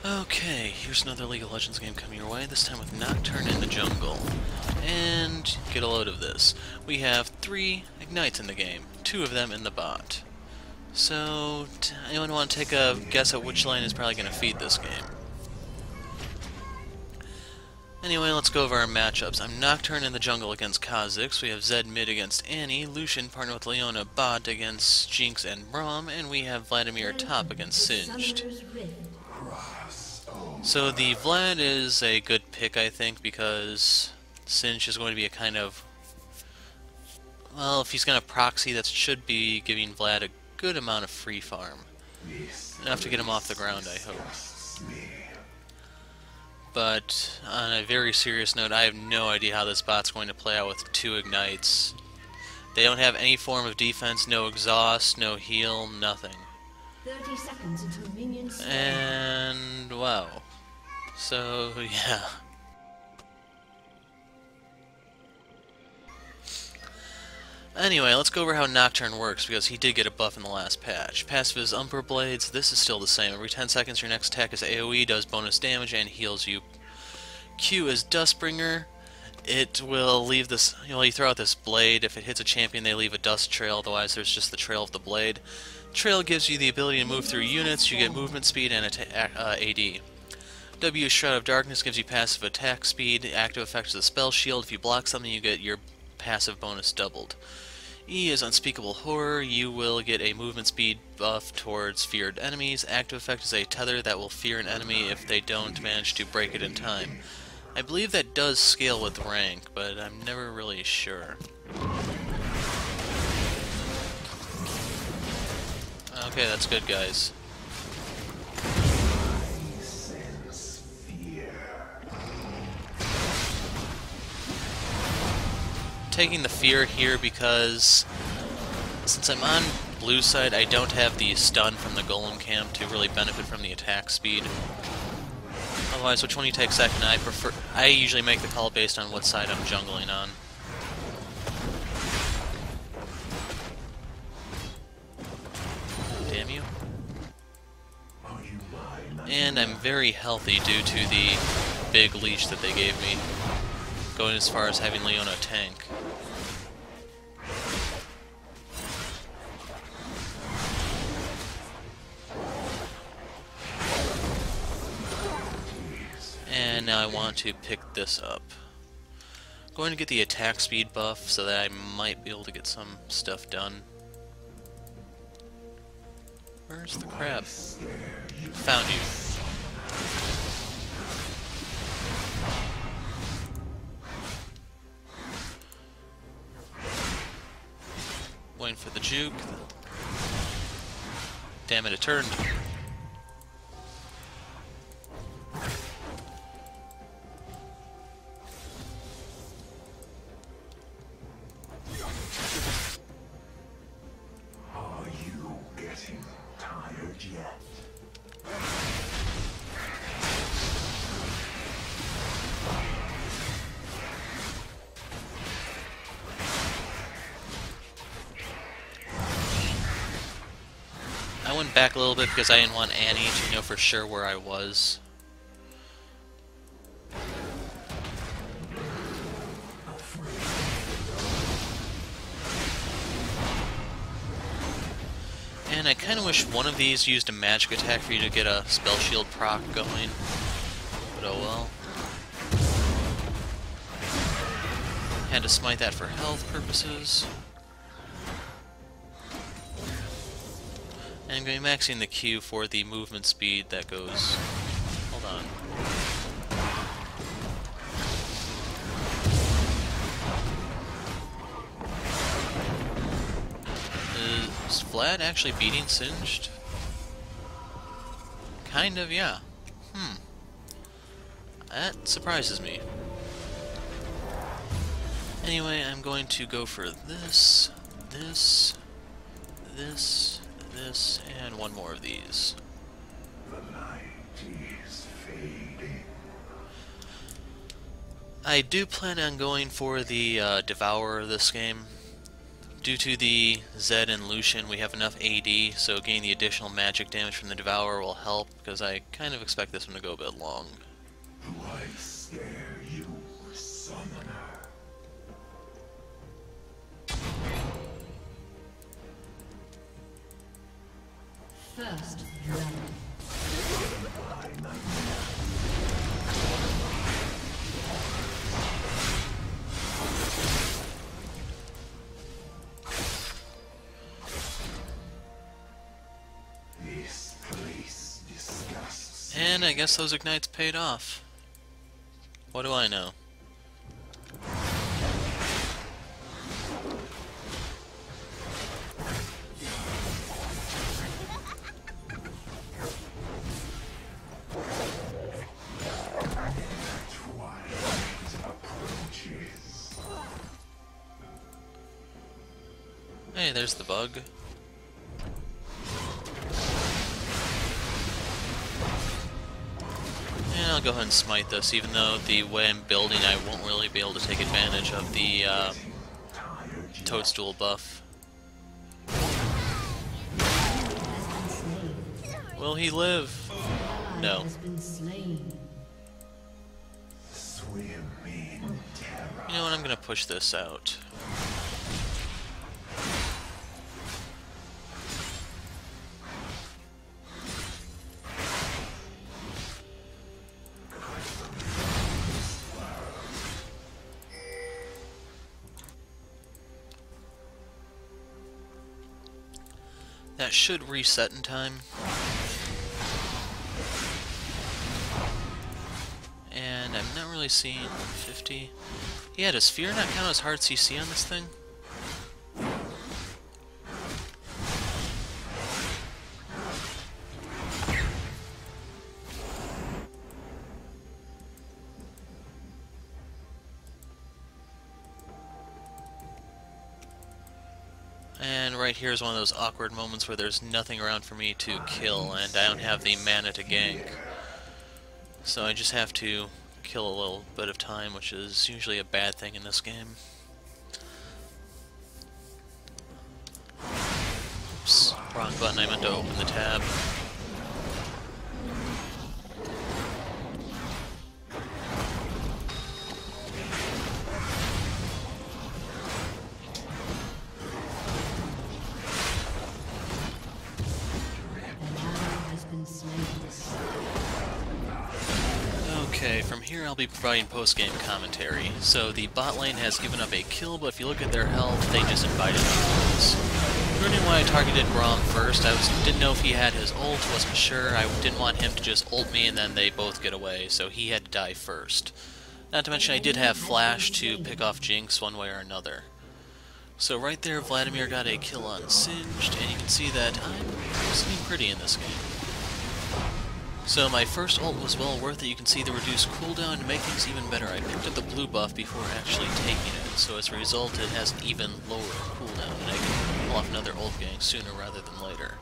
Okay, here's another League of Legends game coming your way, this time with Nocturne in the jungle. And get a load of this. We have 3 Ignites in the game, 2 of them in the bot. So, anyone want to take a guess at which lane is probably going to feed this game? Anyway, let's go over our matchups. I'm Nocturne in the jungle against Kha'Zix, we have Zed mid against Annie, Lucian partnered with Leona bot against Jinx and Braum, and we have Vladimir top against Singed. So the Vlad is a good pick, I think, because Singed is going to be a kind of... well, if he's going to proxy, that should be giving Vlad a good amount of free farm. Enough to get him off the ground, I hope. But on a very serious note, I have no idea how this bot's going to play out with 2 Ignites. They don't have any form of defense, no exhaust, no heal, nothing. 30 seconds until minions. And wow. So, yeah. Anyway, let's go over how Nocturne works, because he did get a buff in the last patch. Passive is Umber Blades. This is still the same. Every 10 seconds your next attack is AoE, does bonus damage, and heals you. Q is Dustbringer. It will leave this... you throw out this blade. If it hits a champion, they leave a dust trail. Otherwise, there's just the trail of the blade. Trail gives you the ability to move through units. You get movement speed and AD. W is Shroud of Darkness, gives you passive attack speed. Active effect is the spell shield. If you block something, you get your passive bonus doubled. E is Unspeakable Horror. You will get a movement speed buff towards feared enemies. Active effect is a tether that will fear an enemy if they don't manage to break it in time. I believe that does scale with rank, but I'm never really sure. Okay, that's good, guys. Taking the fear here because since I'm on blue side, I don't have the stun from the golem camp to really benefit from the attack speed. Otherwise, which one you take second? I usually make the call based on what side I'm jungling on. Damn you. And I'm very healthy due to the big leash that they gave me, going as far as having Leona tank. And now I want to pick this up. Going to get the attack speed buff so that I might be able to get some stuff done. Where's the crab? Found you. Waiting for the juke. Damn it, it turned. Are you getting tired yet? I went back a little bit because I didn't want Annie to know for sure where I was. And I kind of wish one of these used a magic attack for you to get a spell shield proc going. But oh well. Had to smite that for health purposes. And I'm going to be maxing the Q for the movement speed that goes... hold on. Is Vlad actually beating Singed? Kind of, yeah. That surprises me. Anyway, I'm going to go for this, this, and one more of these. The light is fading. I do plan on going for the Devourer this game, Due to the Zed and Lucian, we have enough AD, so getting the additional magic damage from the Devourer will help, because I kind of expect this one to go a bit long. Do I scare you, summoner? First blood. This place disgusts. And I guess those ignites paid off. What do I know? Hey, there's the bug. And I'll go ahead and smite this, even though the way I'm building I won't really be able to take advantage of the toadstool buff. Will he live? No. You know what, I'm gonna push this out. That should reset in time. And I'm not really seeing 50. Yeah, does Fear not count as hard CC on this thing? And right here is one of those awkward moments where there's nothing around for me to kill, and I don't have the mana to gank. So I just have to kill a little bit of time, which is usually a bad thing in this game. Oops, wrong button, I meant to open the tab. Okay, from here I'll be providing post-game commentary. So the bot lane has given up a kill, but if you look at their health, they just invited kills. The reason why I targeted Braum first, didn't know if he had his ult, wasn't sure. I didn't want him to just ult me and then they both get away, so he had to die first. Not to mention I did have Flash to pick off Jinx one way or another. So right there, Vladimir got a kill on Singed, and you can see that I'm sitting pretty in this game. So my first ult was well worth it. You can see the reduced cooldown. To make things even better, I picked up the blue buff before actually taking it, so as a result it has an even lower cooldown, and I can pull off another ult gang sooner rather than later.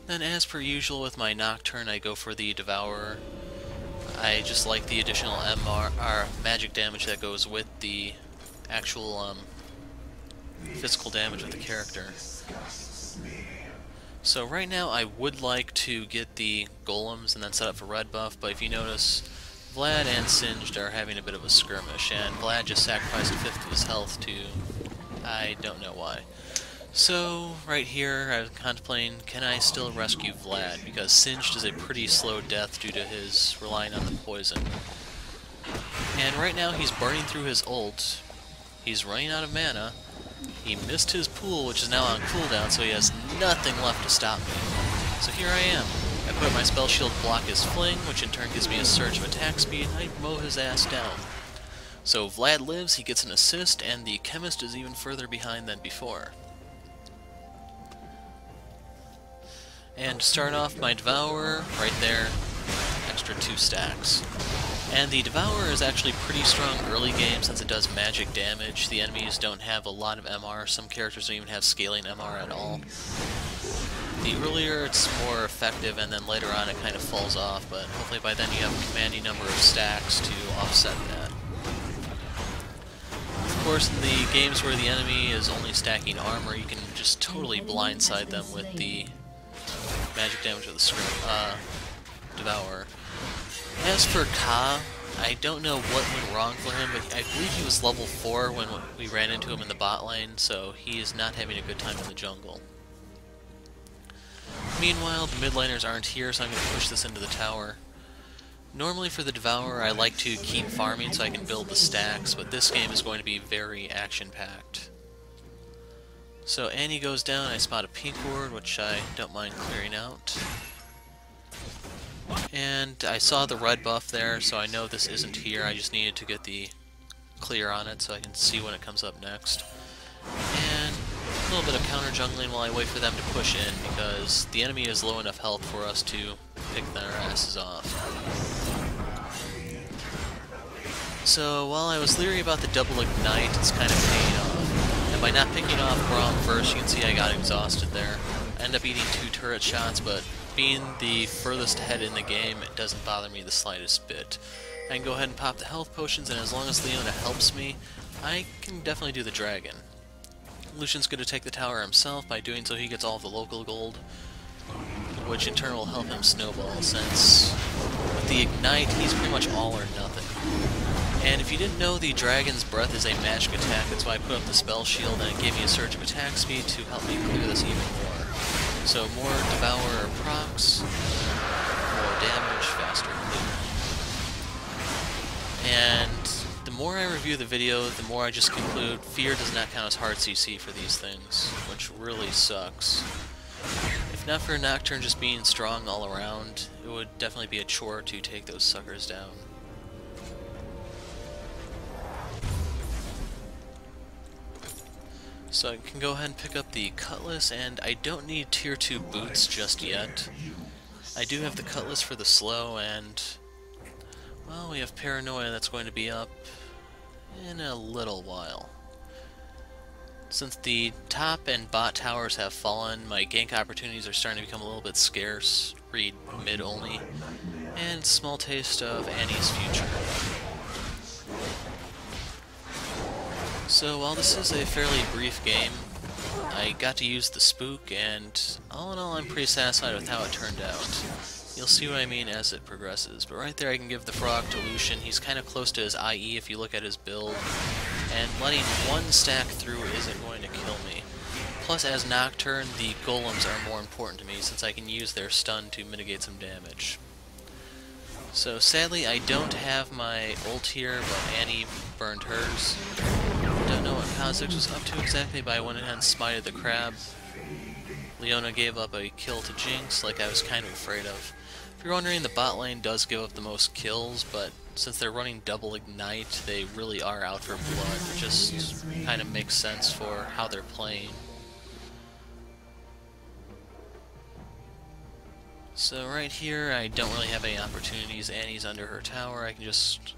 Then as per usual with my Nocturne, I go for the Devourer. I just like the additional magic damage that goes with the actual physical damage of the character. So right now I would like to get the golems and then set up for red buff, but if you notice, Vlad and Singed are having a bit of a skirmish, and Vlad just sacrificed a fifth of his health to... I don't know why. So right here I was contemplating, can I still rescue Vlad, because Singed is a pretty slow death due to his relying on the poison. And right now he's burning through his ult, he's running out of mana. He missed his pool, which is now on cooldown, so he has nothing left to stop me. So here I am. I put my spell shield block his fling, which in turn gives me a surge of attack speed, and I mow his ass down. So Vlad lives, he gets an assist, and the chemist is even further behind than before. And to start off, my Devourer, right there, extra 2 stacks. And the Devourer is actually pretty strong early game since it does magic damage. The enemies don't have a lot of MR, some characters don't even have scaling MR at all. The earlier it's more effective, and then later on it kind of falls off, but hopefully by then you have a commanding number of stacks to offset that. Of course, in the games where the enemy is only stacking armor, you can just totally blindside them with the magic damage of the Devourer. As for Ka, I don't know what went wrong for him, but I believe he was level 4 when we ran into him in the bot lane, so he is not having a good time in the jungle. Meanwhile, the mid laners aren't here, so I'm going to push this into the tower. Normally for the Devourer, I like to keep farming so I can build the stacks, but this game is going to be very action-packed. So Annie goes down, I spot a pink ward, which I don't mind clearing out. And I saw the red buff there, so I know this isn't here. I just needed to get the clear on it so I can see when it comes up next. And a little bit of counter jungling while I wait for them to push in, because the enemy is low enough health for us to pick their asses off. So while I was leery about the double ignite, it's kind of paying off. And by not picking off Braum first, you can see I got exhausted there. I ended up eating 2 turret shots, but being the furthest ahead in the game, it doesn't bother me the slightest bit. I can go ahead and pop the health potions, and as long as Leona helps me, I can definitely do the dragon. Lucian's going to take the tower himself. By doing so, he gets all of the local gold, which in turn will help him snowball, since with the ignite, he's pretty much all or nothing. And if you didn't know, the Dragon's Breath is a magic attack. That's why I put up the spell shield, and it gave me a surge of attack speed to help me clear this even more. So more Devourer procs, more damage, faster clear. And the more I review the video, the more I just conclude fear does not count as hard CC for these things, which really sucks. If not for Nocturne just being strong all around, it would definitely be a chore to take those suckers down. So I can go ahead and pick up the Cutlass, and I don't need tier 2 boots just yet. I do have the Cutlass for the slow, and well, we have Paranoia that's going to be up in a little while. Since the top and bot towers have fallen, my gank opportunities are starting to become a little bit scarce. Read mid only, and small taste of Annie's future. So while this is a fairly brief game, I got to use the spook, and all in all I'm pretty satisfied with how it turned out. You'll see what I mean as it progresses, but right there I can give the frog to Lucian. He's kind of close to his IE if you look at his build, and letting one stack through isn't going to kill me. Plus, as Nocturne, the golems are more important to me since I can use their stun to mitigate some damage. So sadly I don't have my ult here, but Annie burned hers. Don't know what Kha'Zix was up to exactly, but I went ahead and smited the crab. Leona gave up a kill to Jinx, like I was kind of afraid of. If you're wondering, the bot lane does give up the most kills, but since they're running double ignite, they really are out for blood. It just kind of makes sense for how they're playing. So right here, I don't really have any opportunities. Annie's under her tower. I can just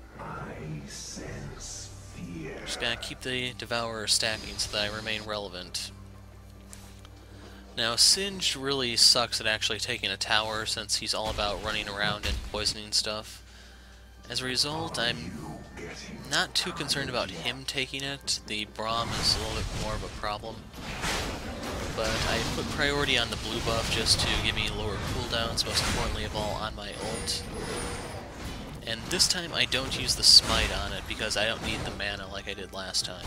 gotta keep the Devourer stacking so that I remain relevant. Now, Singed really sucks at actually taking a tower since he's all about running around and poisoning stuff. As a result, I'm not too concerned about him taking it. The Braum is a little bit more of a problem. But I put priority on the blue buff just to give me lower cooldowns, most importantly of all on my ult. And this time I don't use the smite on it because I don't need the mana like I did last time.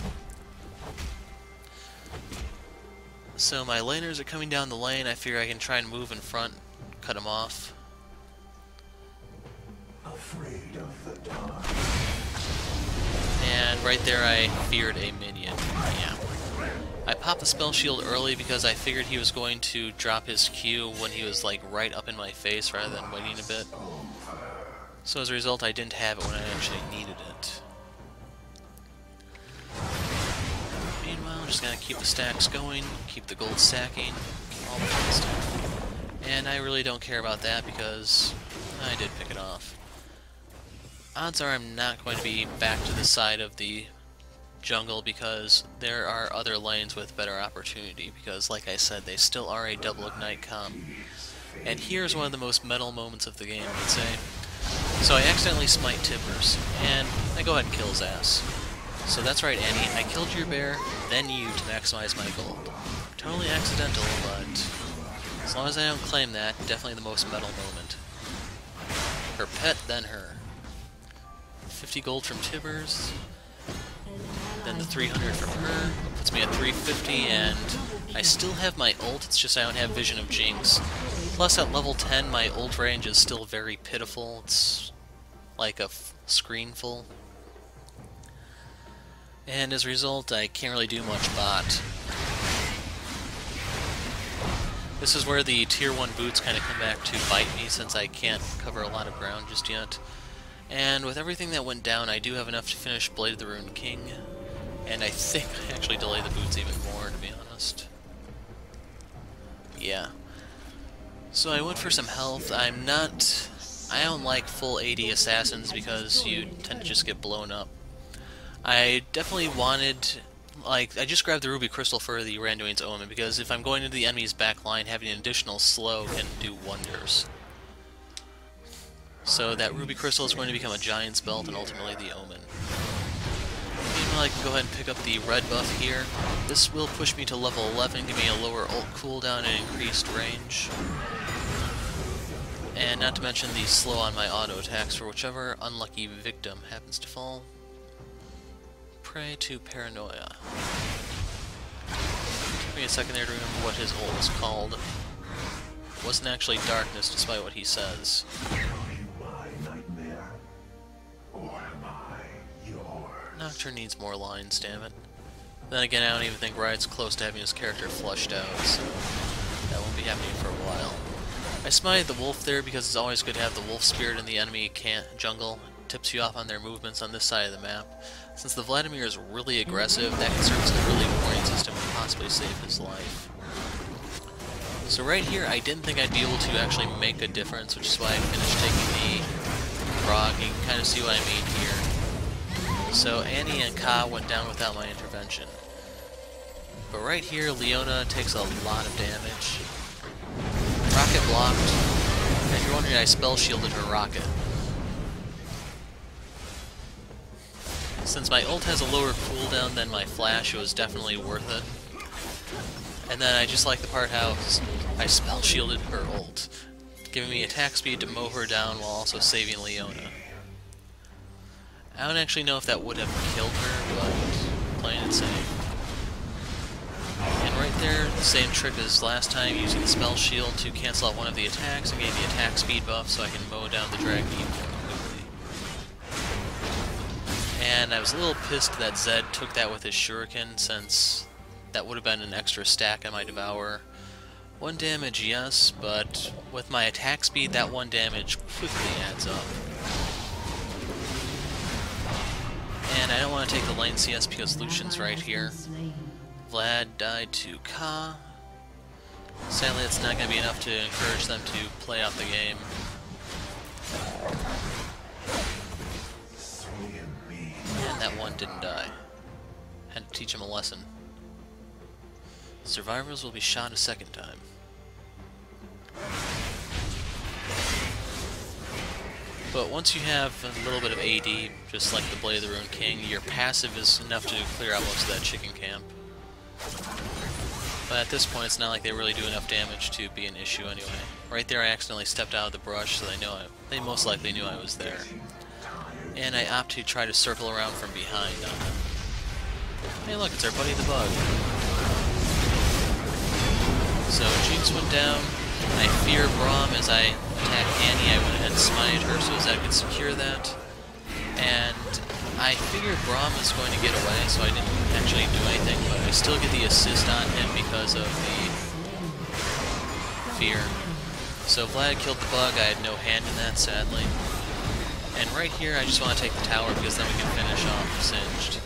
So my laners are coming down the lane. I figure I can try and move in front, cut them off. Afraid of the dark. And right there I feared a minion. Yeah. I popped the spell shield early because I figured he was going to drop his Q when he was like right up in my face rather than waiting a bit. So as a result I didn't have it when I actually needed it. Meanwhile, I'm just gonna keep the stacks going, keep the gold stacking, all the fun stuff. And I really don't care about that because I did pick it off. Odds are I'm not going to be back to the side of the jungle because there are other lanes with better opportunity because, like I said, they still are a double ignite comp. And here's one of the most metal moments of the game, I would say. So I accidentally smite Tippers, and I go ahead and kill his ass. So that's right, Annie. I killed your bear, then you to maximize my gold. Totally accidental, but as long as I don't claim that, definitely the most metal moment. Her pet, then her. 50 gold from Tibbers, then the 300 from her, puts me at 350, and I still have my ult, it's just I don't have Vision of Jinx. Plus at level 10, my ult range is still very pitiful, it's like a screen full. And as a result, I can't really do much bot. This is where the tier 1 boots kind of come back to bite me, since I can't cover a lot of ground just yet. And with everything that went down, I do have enough to finish Blade of the Ruined King. And I think I actually delay the boots even more, to be honest. Yeah. So I went for some health. I don't like full AD assassins because you tend to just get blown up. I definitely wanted, I just grabbed the Ruby Crystal for the Randuin's Omen, because if I'm going into the enemy's back line, having an additional slow can do wonders. So that Ruby Crystal is going to become a Giant's Belt and ultimately the Omen. Meanwhile, I can go ahead and pick up the red buff here. This will push me to level 11, give me a lower ult cooldown and increased range. And not to mention the slow on my auto attacks for whichever unlucky victim happens to fall prey to paranoia. Took me a second there to remember what his ult was called. It wasn't actually darkness, despite what he says. Are you my nightmare? Or am I yours? Nocturne needs more lines, damn it. Then again, I don't even think Riot's close to having his character flushed out, so that won't be happening for a while. I smited the wolf there because it's always good to have the wolf spirit in the enemy jungle. It tips you off on their movements on this side of the map. Since the Vladimir is really aggressive, that can serve as an early warning system and possibly save his life. So right here, I didn't think I'd be able to actually make a difference, which is why I finished taking the frog. You can kind of see what I mean here. So Annie and Ka went down without my intervention. But right here, Leona takes a lot of damage. Rocket blocked, and if you're wondering, I spell shielded her rocket. Since my ult has a lower cooldown than my flash, it was definitely worth it. And then I just like the part how I spell shielded her ult, giving me attack speed to mow her down while also saving Leona. I don't actually know if that would have killed her, but playing it safe. And right there, the same trick as last time, using the spell shield to cancel out one of the attacks and gain the attack speed buff so I can mow down the dragon even more quickly. And I was a little pissed that Zed took that with his shuriken, since that would have been an extra stack on my Devour. 1 damage, yes, but with my attack speed, that 1 damage quickly adds up. And I don't want to take the lane CS because Lucian's right here. Vlad died to Ka. Sadly, it's not going to be enough to encourage them to play out the game. And that one didn't die. Had to teach him a lesson. Survivors will be shot a second time. But once you have a little bit of AD, just like the Blade of the Ruined King, your passive is enough to clear out most of that chicken camp. But at this point, it's not like they really do enough damage to be an issue anyway. Right there, I accidentally stepped out of the brush, so they most likely knew I was there. And I opt to try to circle around from behind on them. Hey look, it's our buddy the bug. So Jinx went down. I fear Braum as I attack Annie. I went ahead and smited her so Zed could secure that. And I figured Braum was going to get away, so I didn't actually do anything, but I still get the assist on him because of the fear. So Vlad killed the bug. I had no hand in that, sadly. And right here, I just want to take the tower because then we can finish off Singed.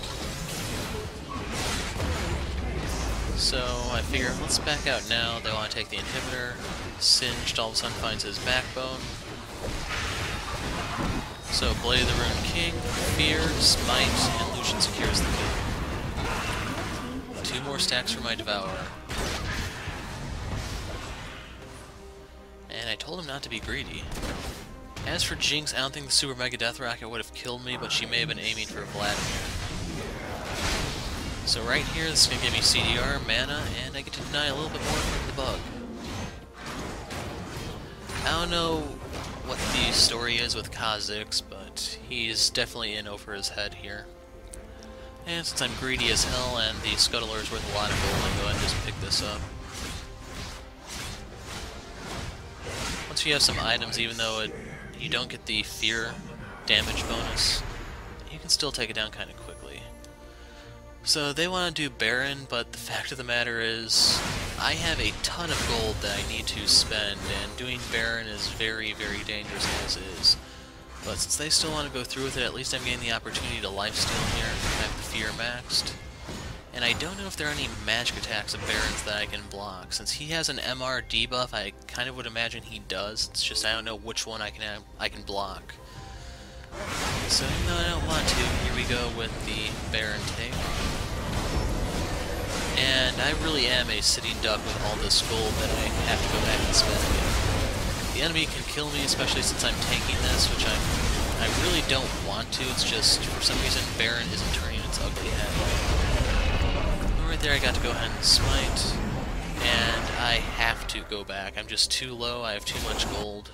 So I figure, let's back out now. They want to take the inhibitor. Singed all of a sudden finds his backbone. So Blade of the Ruined King, Fear, Smite, and Lucian secures the kill. 2 more stacks for my Devourer. And I told him not to be greedy. As for Jinx, I don't think the Super Mega Death Rocket would have killed me, but she may have been aiming for Vladimir. So right here, this is going to give me CDR, mana, and I get to deny a little bit more from the bug. I don't know what the story is with Kha'Zix, but he's definitely in over his head here. And since I'm greedy as hell and the Scuttler is worth a lot of gold, I'll go ahead and just pick this up. Once you have some items, even though you don't get the fear damage bonus, you can still take it down kind of quickly. So they want to do Baron, but the fact of the matter is, I have a ton of gold that I need to spend, and doing Baron is very, very dangerous as is. But since they still want to go through with it, at least I'm getting the opportunity to lifesteal here. I have the fear maxed. And I don't know if there are any magic attacks of Barons that I can block. Since he has an MR debuff, I kind of would imagine he does. It's just I don't know which one I can block. So even though I don't want to, here we go with the Baron take. And I really am a sitting duck with all this gold that I have to go back and spend again. The enemy can kill me, especially since I'm tanking this, which I really don't want to. It's just, for some reason, Baron isn't turning its ugly head. Right there, I got to go ahead and smite, and I have to go back. I'm just too low, I have too much gold.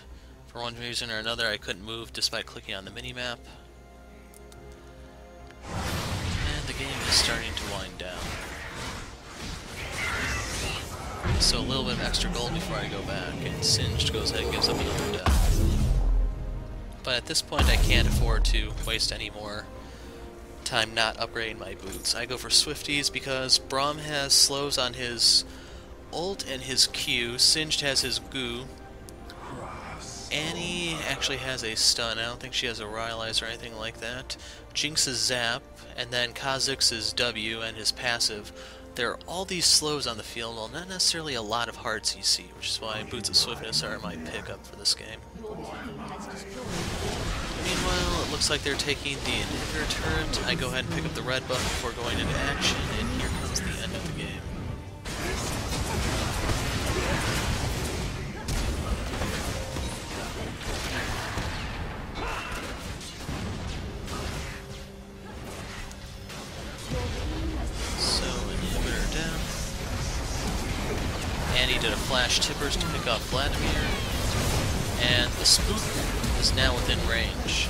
For one reason or another, I couldn't move despite clicking on the minimap. And the game is starting to wind down. So a little bit of extra gold before I go back, and Singed goes ahead and gives up another death. But at this point, I can't afford to waste any more time not upgrading my boots. I go for Swifties because Braum has slows on his ult and his Q, Singed has his goo, Annie actually has a stun. I don't think she has a Rylai's or anything like that. Jinx's zap, and then Kha'Zix's W and his passive. There are all these slows on the field, while not necessarily a lot of hard CC, which is why Boots of Swiftness are my pickup for this game. Meanwhile, it looks like they're taking the inhibitor turret. I go ahead and pick up the red buff before going into action, and here comes the end of the game. And he did a flash tippers to pick up Vladimir, and the spook is now within range.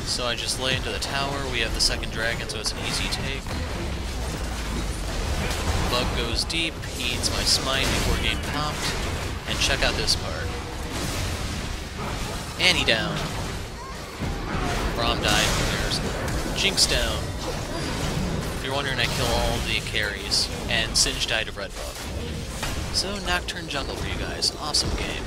So I just lay into the tower, we have the second dragon, so it's an easy take. Bug goes deep, he eats my smite before getting popped, and check out this part. Annie down. Braum died, who cares? Jinx down. If you're wondering, I kill all the carries, and Singe died of red buff. So, Nocturne jungle for you guys. Awesome game.